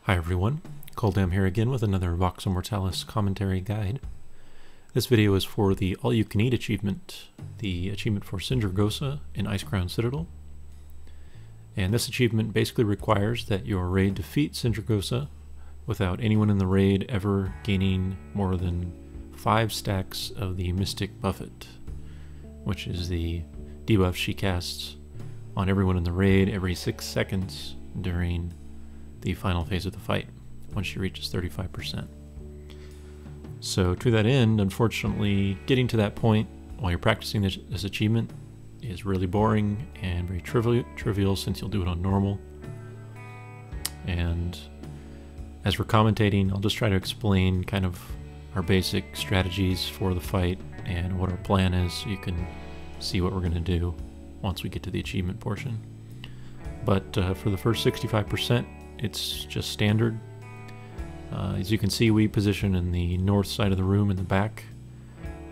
Hi everyone, Coldam here again with another VOX Immortalis commentary guide. This video is for the all-you-can-eat achievement, the achievement for Sindragosa in Icecrown Citadel. And this achievement basically requires that your raid defeat Sindragosa without anyone in the raid ever gaining more than 5 stacks of the Mystic Buffet, which is the debuff she casts on everyone in the raid every 6 seconds during the final phase of the fight, once she reaches 35%. So to that end, unfortunately, getting to that point while you're practicing this achievement is really boring and very trivial since you'll do it on normal. And as we're commentating, I'll just try to explain kind of our basic strategies for the fight and what our plan is so you can see what we're going to do once we get to the achievement portion. But for the first 65%, it's just standard. As you can see, we position in the north side of the room in the back.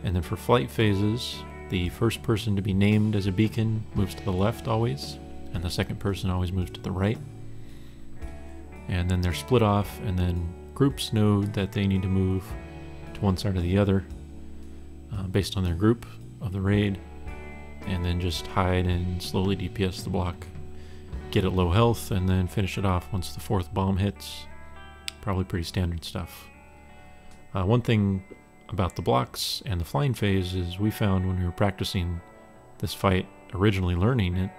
And then for flight phases, the first person to be named as a beacon moves to the left always, and the second person always moves to the right. And then they're split off, and then groups know that they need to move to one side or the other based on their group of the raid, and then just hide and slowly DPS the block. Get it low health, and then finish it off once the 4th bomb hits. Probably pretty standard stuff. One thing about the blocks and the flying phase is we found when we were practicing this fight, originally learning it,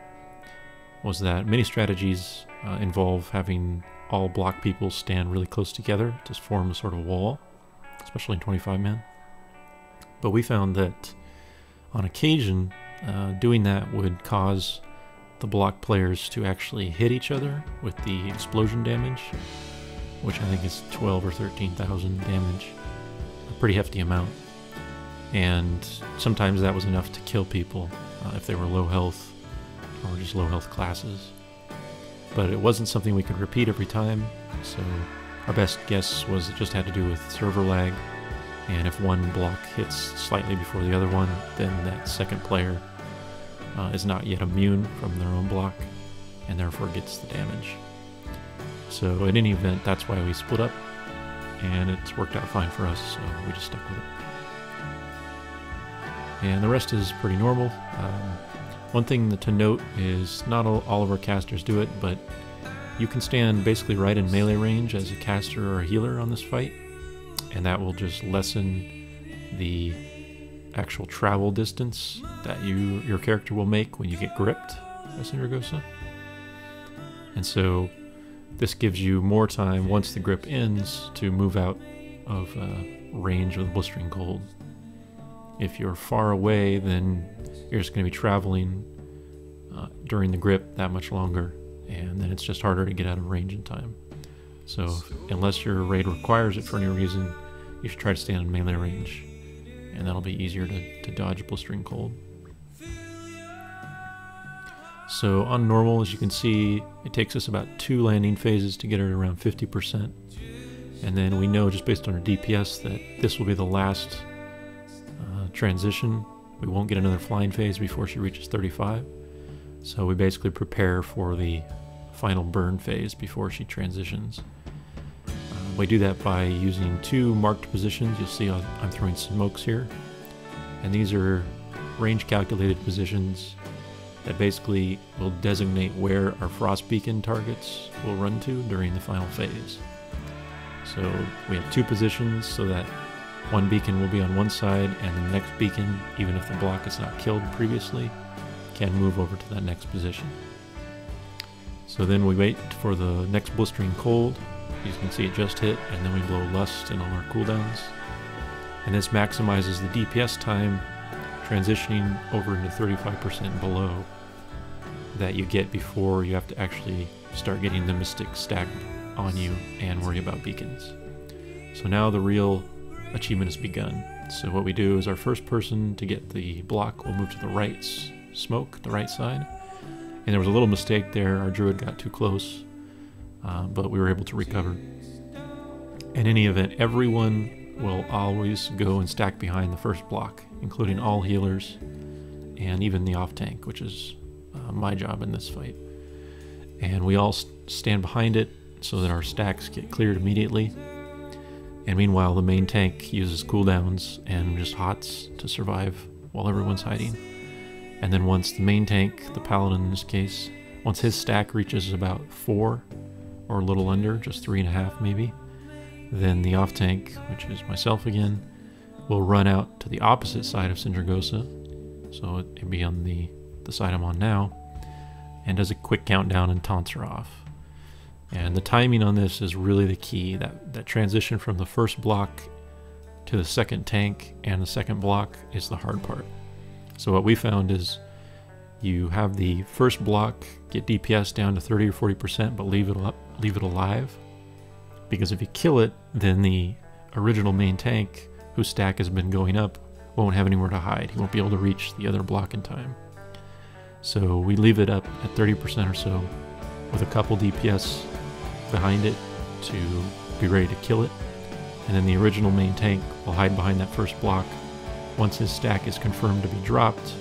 was that many strategies involve having all block people stand really close together to form a sort of wall, especially in 25-man. But we found that on occasion, doing that would cause the block players to actually hit each other with the explosion damage, which I think is 12 or 13,000 damage, a pretty hefty amount. And sometimes that was enough to kill people if they were low health or just low health classes. But it wasn't something we could repeat every time, so our best guess was it just had to do with server lag, and if one block hits slightly before the other one, then that second player is not yet immune from their own block and therefore gets the damage. So in any event, that's why we split up, and it's worked out fine for us, so we just stuck with it. And the rest is pretty normal. One thing to note is not all of our casters do it, but you can stand basically right in melee range as a caster or a healer on this fight, and that will just lessen the actual travel distance that your character will make when you get gripped by Sindragosa. And so this gives you more time once the grip ends to move out of range of the blistering cold. If you're far away, then you're just going to be traveling during the grip that much longer, and then it's just harder to get out of range in time. So unless your raid requires it for any reason, you should try to stand in melee range, and that'll be easier to dodge blistering cold. So on normal, as you can see, it takes us about 2 landing phases to get her around 50%. And then we know just based on our DPS that this will be the last transition. We won't get another flying phase before she reaches 35. So we basically prepare for the final burn phase before she transitions. We do that by using 2 marked positions. You'll see I'm throwing smokes here. And these are range calculated positions that basically will designate where our frost beacon targets will run to during the final phase. So we have 2 positions so that one beacon will be on one side, and the next beacon, even if the block is not killed previously, can move over to that next position. So then we wait for the next blistering cold. You can see it just hit, and then we blow Lust and all our cooldowns. And this maximizes the DPS time transitioning over into 35% below that you get before you have to actually start getting the Mystic stacked on you and worry about beacons. So now the real achievement has begun. So what we do is our first person to get the block will move to the right smoke, the right side. And there was a little mistake there. Our druid got too close, but we were able to recover. In any event, everyone will always go and stack behind the first block, including all healers and even the off tank, which is my job in this fight. And we all stand behind it, so that our stacks get cleared immediately. And meanwhile, the main tank uses cooldowns and just hots to survive while everyone's hiding. And then once the main tank, the paladin in this case, once his stack reaches about 4 or a little under, just 3.5 maybe, then the off tank, which is myself again, will run out to the opposite side of Sindragosa, so it'd be on the side I'm on now, and does a quick countdown and taunts her off. And the timing on this is really the key, that transition from the first block to the second tank and the second block is the hard part. So what we found is you have the first block get DPS down to 30 or 40%, but leave it alive, because if you kill it, then the original main tank, whose stack has been going up, won't have anywhere to hide. He won't be able to reach the other block in time. So we leave it up at 30% or so with a couple DPS behind it to be ready to kill it. And then the original main tank will hide behind that first block. Once his stack is confirmed to be dropped,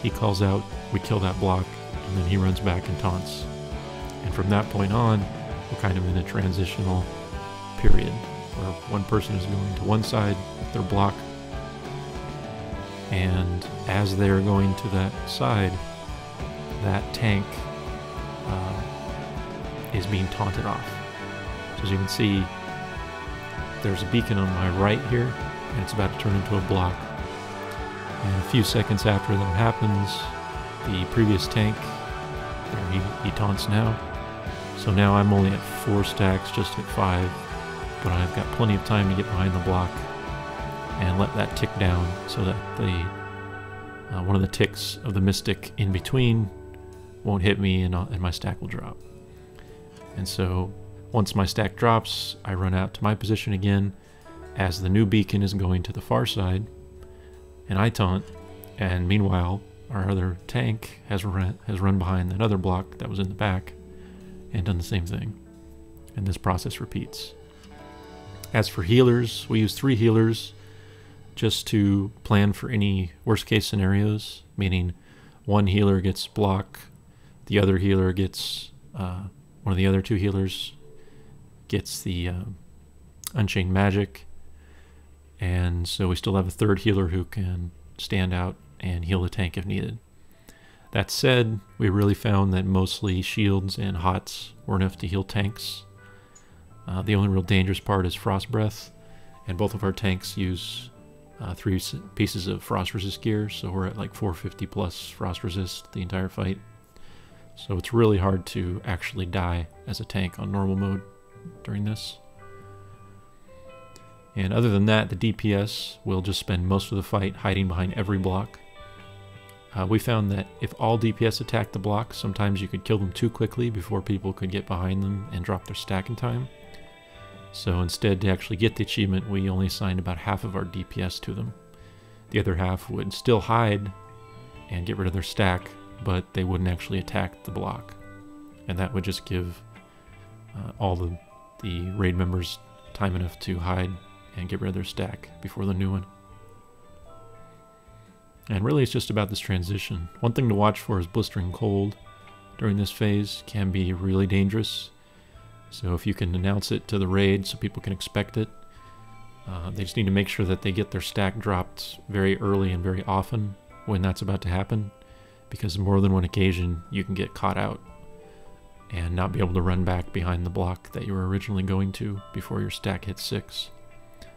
he calls out, we kill that block, and then he runs back and taunts. And from that point on, we're kind of in a transitional period where one person is going to one side with their block, and as they're going to that side, that tank is being taunted off. So as you can see, there's a beacon on my right here, and it's about to turn into a block. And a few seconds after that happens, the previous tank, there he taunts now. So now I'm only at 4 stacks, just at 5, but I've got plenty of time to get behind the block and let that tick down so that the one of the ticks of the mystic in between won't hit me, and my stack will drop. And so once my stack drops, I run out to my position again as the new beacon is going to the far side, and I taunt, and meanwhile our other tank has run behind that other block that was in the back and done the same thing. And this process repeats. As for healers, we use 3 healers just to plan for any worst case scenarios, meaning one healer gets block, the other healer gets, one of the other 2 healers gets the Unchained Magic, and so we still have a 3rd healer who can stand out and heal the tank if needed. That said, we really found that mostly shields and hots were enough to heal tanks. The only real dangerous part is Frost Breath, and both of our tanks use 3 pieces of Frost Resist gear, so we're at like 450 plus Frost Resist the entire fight. So it's really hard to actually die as a tank on normal mode during this. And other than that, the DPS will just spend most of the fight hiding behind every block. We found that if all DPS attacked the block, sometimes you could kill them too quickly before people could get behind them and drop their stack in time. So instead, to actually get the achievement, we only assigned about half of our DPS to them. The other half would still hide and get rid of their stack, but they wouldn't actually attack the block. And that would just give all the raid members time enough to hide and get rid of their stack before the new one. And really it's just about this transition. One thing to watch for is blistering cold during this phase can be really dangerous. So if you can announce it to the raid so people can expect it, they just need to make sure that they get their stack dropped very early and very often when that's about to happen, because more than one occasion you can get caught out and not be able to run back behind the block that you were originally going to before your stack hits 6.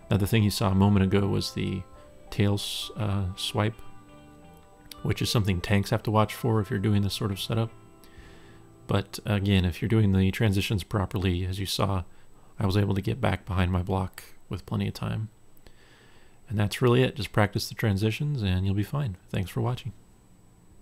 Another thing you saw a moment ago was the tail swipe, which is something tanks have to watch for if you're doing this sort of setup. But again, if you're doing the transitions properly, as you saw, I was able to get back behind my block with plenty of time. And that's really it. Just practice the transitions and you'll be fine. Thanks for watching.